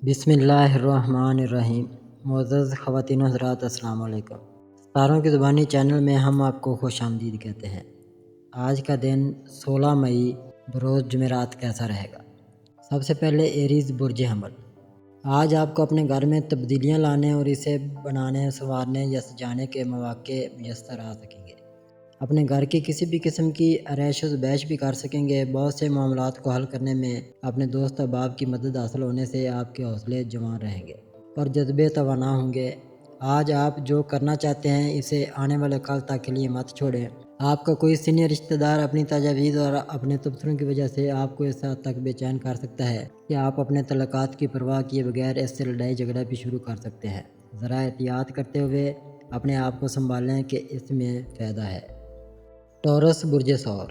بسم اللہ الرحمن الرحیم۔ معزز خواتین و حضرات، السلام علیکم۔ ستاروں کی زبانی چینل میں ہم آپ کو خوش آمدید کہتے ہیں۔ آج کا دن 16 مئی بروز جمعرات کیسا رہے گا؟ سب سے پہلے ایریز برج حمل۔ آج آپ کو اپنے گھر میں تبدیلیاں لانے اور اسے بنانے، سنوارنے یا سجانے کے مواقع میسر آ سکیں گے۔ اپنے گھر کی کسی بھی قسم کی عیش و بیش بھی کر سکیں گے۔ بہت سے معاملات کو حل کرنے میں اپنے دوست احباب کی مدد حاصل ہونے سے آپ کے حوصلے جوان رہیں گے اور جذبے توانا ہوں گے۔ آج آپ جو کرنا چاہتے ہیں اسے آنے والے کل تک کے لیے مت چھوڑیں۔ آپ کا کوئی سینئر رشتہ دار اپنی تجاویز اور اپنے تبصروں کی وجہ سے آپ کو اس حد تک بے چین کر سکتا ہے کہ آپ اپنے تعلقات کی پرواہ کیے بغیر اس سے لڑائی جھگڑا بھی شروع کر سکتے ہیں۔ ذرا احتیاط کرتے ہوئے اپنے آپ کو سنبھالیں کہ اس میں فائدہ ہے۔ ٹورس برج ثور۔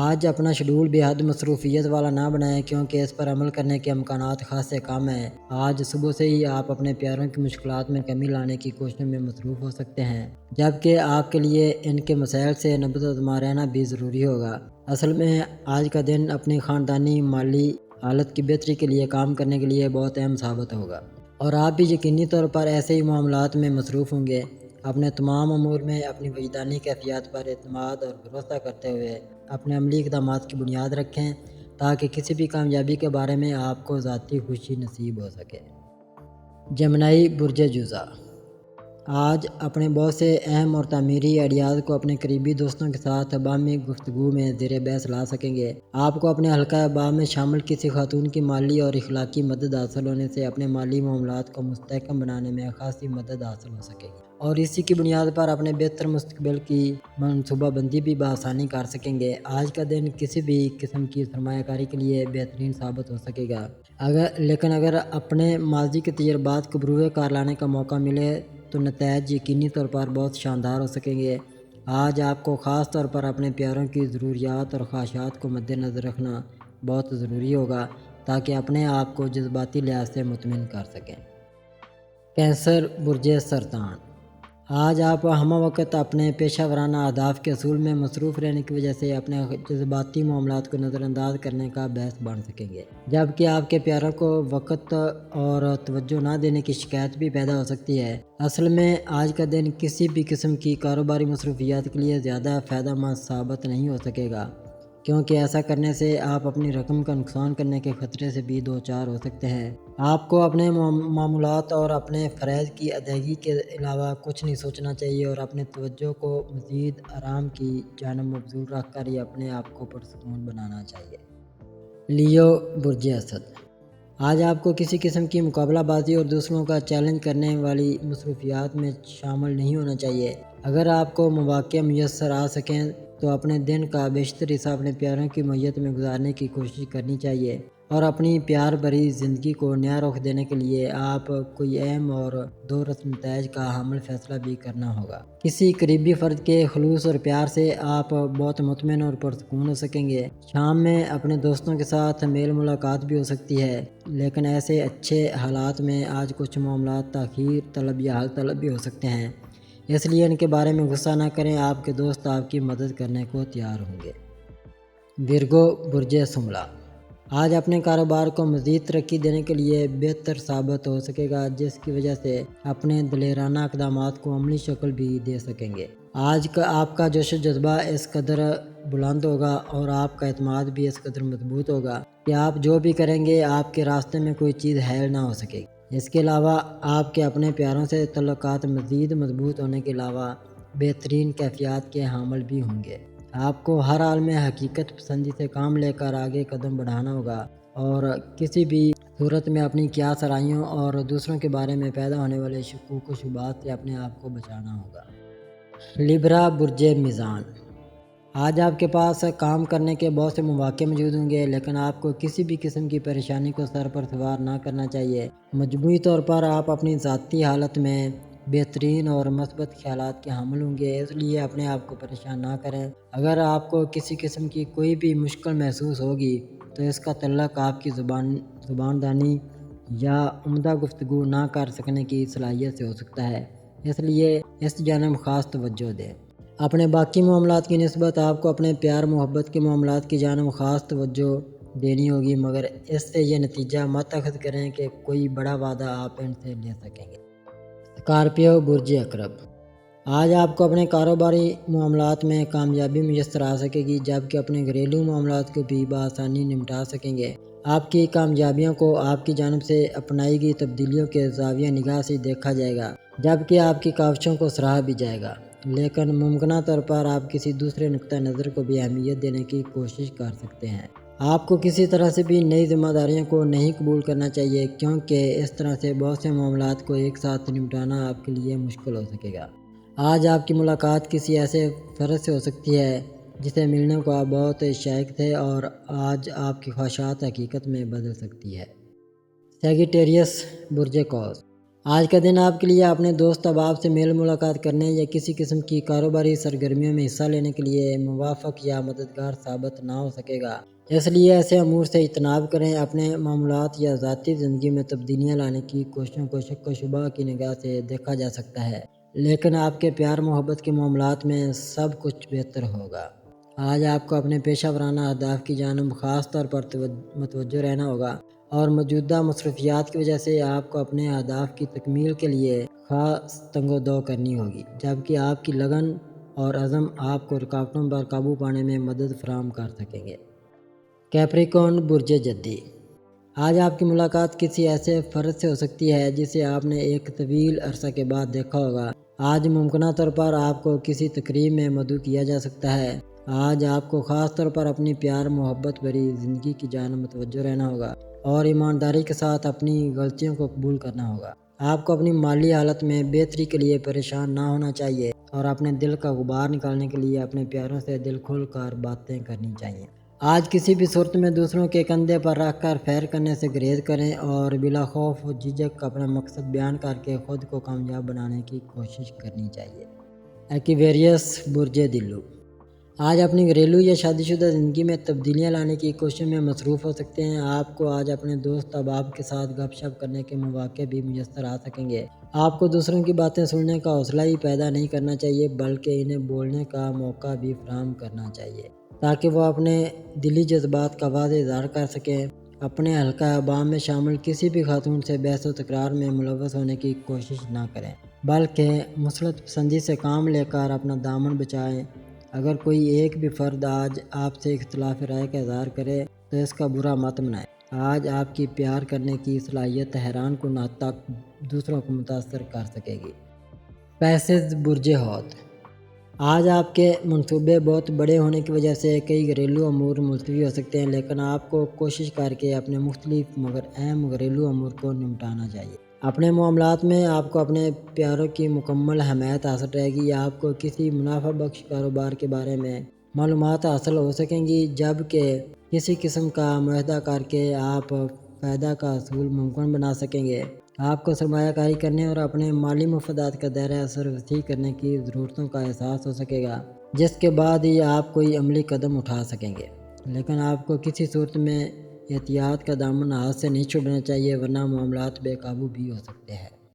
آج اپنا شیڈول بے حد مصروفیت والا نہ بنائیں کیونکہ اس پر عمل کرنے کے امکانات خاصے کم ہیں۔ آج صبح سے ہی آپ اپنے پیاروں کی مشکلات میں کمی لانے کی کوششوں میں مصروف ہو سکتے ہیں، جبکہ آپ کے لیے ان کے مسائل سے نبض آزما رہنا بھی ضروری ہوگا۔ اصل میں آج کا دن اپنی خاندانی مالی حالت کی بہتری کے لیے کام کرنے کے لیے بہت اہم ثابت ہوگا، اور آپ بھی یقینی طور پر ایسے ہی معاملات میں مصروف ہوں گے۔ اپنے تمام امور میں اپنی وجدانی کیفیات پر اعتماد اور بھروسہ کرتے ہوئے اپنے عملی اقدامات کی بنیاد رکھیں تاکہ کسی بھی کامیابی کے بارے میں آپ کو ذاتی خوشی نصیب ہو سکے۔ جمنائی برج جوزا۔ آج اپنے بہت سے اہم اور تعمیری آئیڈیاز کو اپنے قریبی دوستوں کے ساتھ باہمی گفتگو میں زیر بحث لا سکیں گے۔ آپ کو اپنے حلقہ احباب میں شامل کسی خاتون کی مالی اور اخلاقی مدد حاصل ہونے سے اپنے مالی معاملات کو مستحکم بنانے میں خاصی مدد حاصل ہو سکے گی، اور اسی کی بنیاد پر اپنے بہتر مستقبل کی منصوبہ بندی بھی بآسانی کر سکیں گے۔ آج کا دن کسی بھی قسم کی سرمایہ کاری کے لیے بہترین ثابت ہو سکے گا، لیکن اگر اپنے ماضی کے تجربات کو بروئے کار لانے کا موقع ملے تو نتائج یقینی طور پر بہت شاندار ہو سکیں گے۔ آج آپ کو خاص طور پر اپنے پیاروں کی ضروریات اور خواہشات کو مد نظر رکھنا بہت ضروری ہوگا تاکہ اپنے آپ کو جذباتی لحاظ سے مطمئن کر سکیں۔ کینسر برج سرطان۔ آج آپ ہمہ وقت اپنے پیشہ ورانہ اہداف کے حصول میں مصروف رہنے کی وجہ سے اپنے جذباتی معاملات کو نظر انداز کرنے کا باعث بن سکیں گے، جبکہ آپ کے پیاروں کو وقت اور توجہ نہ دینے کی شکایت بھی پیدا ہو سکتی ہے۔ اصل میں آج کا دن کسی بھی قسم کی کاروباری مصروفیات کے لیے زیادہ فائدہ مند ثابت نہیں ہو سکے گا، کیونکہ ایسا کرنے سے آپ اپنی رقم کا نقصان کرنے کے خطرے سے بھی دوچار ہو سکتے ہیں۔ آپ کو اپنے معاملات اور اپنے فرائض کی ادائیگی کے علاوہ کچھ نہیں سوچنا چاہیے اور اپنے توجہ کو مزید آرام کی جانب مبذول رکھ کر ہی اپنے آپ کو پرسکون بنانا چاہیے۔ لیو برج اسد۔ آج آپ کو کسی قسم کی مقابلہ بازی اور دوسروں کا چیلنج کرنے والی مصروفیات میں شامل نہیں ہونا چاہیے۔ اگر آپ کو مواقع میسر آ سکیں تو اپنے دن کا بیشتر حصہ اپنے پیاروں کی معیت میں گزارنے کی کوشش کرنی چاہیے، اور اپنی پیار بھری زندگی کو نیا رخ دینے کے لیے آپ کوئی اہم اور دو رسم نتائج کا حامل فیصلہ بھی کرنا ہوگا۔ کسی قریبی فرد کے خلوص اور پیار سے آپ بہت مطمئن اور پرسکون ہو سکیں گے۔ شام میں اپنے دوستوں کے ساتھ میل ملاقات بھی ہو سکتی ہے، لیکن ایسے اچھے حالات میں آج کچھ معاملات تاخیر طلب یا حل طلب بھی ہو سکتے ہیں، اس لیے ان کے بارے میں غصہ نہ کریں۔ آپ کے دوست آپ کی مدد کرنے کو تیار ہوں گے۔ ورگو برج شملہ۔ آج اپنے کاروبار کو مزید ترقی دینے کے لیے بہتر ثابت ہو سکے گا، جس کی وجہ سے اپنے دلیرانہ اقدامات کو عملی شکل بھی دے سکیں گے۔ آج کا آپ کا جوش و جذبہ اس قدر بلند ہوگا اور آپ کا اعتماد بھی اس قدر مضبوط ہوگا کہ آپ جو بھی کریں گے آپ کے راستے میں کوئی چیز حائل نہ ہو سکے گی۔ اس کے علاوہ آپ کے اپنے پیاروں سے تعلقات مزید مضبوط ہونے کے علاوہ بہترین کیفیات کے حامل بھی ہوں گے۔ آپ کو ہر حال میں حقیقت پسندی سے کام لے کر آگے قدم بڑھانا ہوگا اور کسی بھی صورت میں اپنی قیاس آرائیوں اور دوسروں کے بارے میں پیدا ہونے والے شکوک و شبہات سے اپنے آپ کو بچانا ہوگا۔ لیبرا برج میزان۔ آج آپ کے پاس کام کرنے کے بہت سے مواقع موجود ہوں گے، لیکن آپ کو کسی بھی قسم کی پریشانی کو سر پر سوار نہ کرنا چاہیے۔ مجموعی طور پر آپ اپنی ذاتی حالت میں بہترین اور مثبت خیالات کے حامل ہوں گے، اس لیے اپنے آپ کو پریشان نہ کریں۔ اگر آپ کو کسی قسم کی کوئی بھی مشکل محسوس ہوگی تو اس کا تعلق آپ کی زبان دانی یا عمدہ گفتگو نہ کر سکنے کی صلاحیت سے ہو سکتا ہے، اس لیے اس جانب خاص توجہ دیں۔ اپنے باقی معاملات کی نسبت آپ کو اپنے پیار محبت کے معاملات کی جانب خاص توجہ دینی ہوگی، مگر اس سے یہ نتیجہ مت اخذ کریں کہ کوئی بڑا وعدہ آپ ان سے لے سکیں گے۔ اسکارپیو برج عقرب، آج آپ کو اپنے کاروباری معاملات میں کامیابی میسر آ سکے گی، جبکہ اپنے گھریلو معاملات کو بھی بآسانی نمٹا سکیں گے۔ آپ کی کامیابیوں کو آپ کی جانب سے اپنائی گئی تبدیلیوں کے زاویہ نگاہ سے دیکھا جائے گا، جبکہ آپ کی کاوشوں کو سراہا بھی جائے گا، لیکن ممکنہ طور پر آپ کسی دوسرے نقطہ نظر کو بھی اہمیت دینے کی کوشش کر سکتے ہیں۔ آپ کو کسی طرح سے بھی نئی ذمہ داریوں کو نہیں قبول کرنا چاہیے، کیونکہ اس طرح سے بہت سے معاملات کو ایک ساتھ نمٹانا آپ کے لیے مشکل ہو سکے گا۔ آج آپ کی ملاقات کسی ایسے فرد سے ہو سکتی ہے جسے ملنے کو آپ بہت شائق تھے، اور آج آپ کی خواہشات حقیقت میں بدل سکتی ہے۔ سیگیٹیریس برج قوس، آج کا دن آپ کے لیے اپنے دوست احباب سے میل ملاقات کرنے یا کسی قسم کی کاروباری سرگرمیوں میں حصہ لینے کے لیے موافق یا مددگار ثابت نہ ہو سکے گا، اس لیے ایسے امور سے اجتناب کریں۔ اپنے معاملات یا ذاتی زندگی میں تبدیلیاں لانے کی کوششوں کو شک و شبہ کی نگاہ سے دیکھا جا سکتا ہے، لیکن آپ کے پیار محبت کے معاملات میں سب کچھ بہتر ہوگا۔ آج آپ کو اپنے پیشہ ورانہ اہداف کی جانب خاص طور پر متوجہ رہنا ہوگا، اور موجودہ مصروفیات کی وجہ سے آپ کو اپنے اہداف کی تکمیل کے لیے خاص تنگ و دو کرنی ہوگی، جبکہ آپ کی لگن اور عزم آپ کو رکاوٹوں پر قابو پانے میں مدد فراہم کر سکیں گے۔ کیپریکون برج جدی، آج آپ کی ملاقات کسی ایسے فرد سے ہو سکتی ہے جسے آپ نے ایک طویل عرصہ کے بعد دیکھا ہوگا۔ آج ممکنہ طور پر آپ کو کسی تقریب میں مدعو کیا جا سکتا ہے۔ آج آپ کو خاص طور پر اپنی پیار محبت بھری زندگی کی جانب متوجہ رہنا ہوگا، اور ایمانداری کے ساتھ اپنی غلطیوں کو قبول کرنا ہوگا۔ آپ کو اپنی مالی حالت میں بہتری کے لیے پریشان نہ ہونا چاہیے، اور اپنے دل کا غبار نکالنے کے لیے اپنے پیاروں سے دل کھول کر باتیں کرنی چاہیے۔ آج کسی بھی صورت میں دوسروں کے کندھے پر رکھ کر فیر کرنے سے گریز کریں، اور بلا خوف و جھجک اپنا مقصد بیان کر کے خود کو کامیاب بنانے کی کوشش کرنی چاہیے۔ ایکویریس برج دلو، آج اپنی گھریلو یا شادی شدہ زندگی میں تبدیلیاں لانے کی کوشش میں مصروف ہو سکتے ہیں۔ آپ کو آج اپنے دوست احباب کے ساتھ گپ شپ کرنے کے مواقع بھی میسر آ سکیں گے۔ آپ کو دوسروں کی باتیں سننے کا حوصلہ ہی پیدا نہیں کرنا چاہیے، بلکہ انہیں بولنے کا موقع بھی فراہم کرنا چاہیے، تاکہ وہ اپنے دلی جذبات کا واضح اظہار کر سکیں۔ اپنے حلقہ احباب میں شامل کسی بھی خاتون سے بحث و تکرار میں ملوث ہونے کی کوشش نہ کریں، بلکہ مثبت پسندی سے کام لے کر اپنا دامن بچائیں۔ اگر کوئی ایک بھی فرد آج آپ سے اختلاف رائے کا اظہار کرے تو اس کا برا مت منائیں۔ آج آپ کی پیار کرنے کی صلاحیت حیران کن حد تک دوسروں کو متاثر کر سکے گی۔ پیسز برج حوت، آج آپ کے منصوبے بہت بڑے ہونے کی وجہ سے کئی گھریلو امور ملتوی ہو سکتے ہیں، لیکن آپ کو کوشش کر کے اپنے مختلف مگر اہم گھریلو امور کو نمٹانا چاہیے۔ اپنے معاملات میں آپ کو اپنے پیاروں کی مکمل حمایت حاصل رہے گی۔ آپ کو کسی منافع بخش کاروبار کے بارے میں معلومات حاصل ہو سکیں گی، جبکہ کسی قسم کا معاہدہ کر کے آپ فائدہ کا حصول ممکن بنا سکیں گے۔ آپ کو سرمایہ کاری کرنے اور اپنے مالی مفادات کا دائرہ اثر وسیع کرنے کی ضرورتوں کا احساس ہو سکے گا، جس کے بعد ہی آپ کوئی عملی قدم اٹھا سکیں گے، لیکن آپ کو کسی صورت میں احتیاط کا دامن ہاتھ سے نہیں چھوڑنا چاہیے، ورنہ معاملات بے قابو بھی ہو سکتے ہیں۔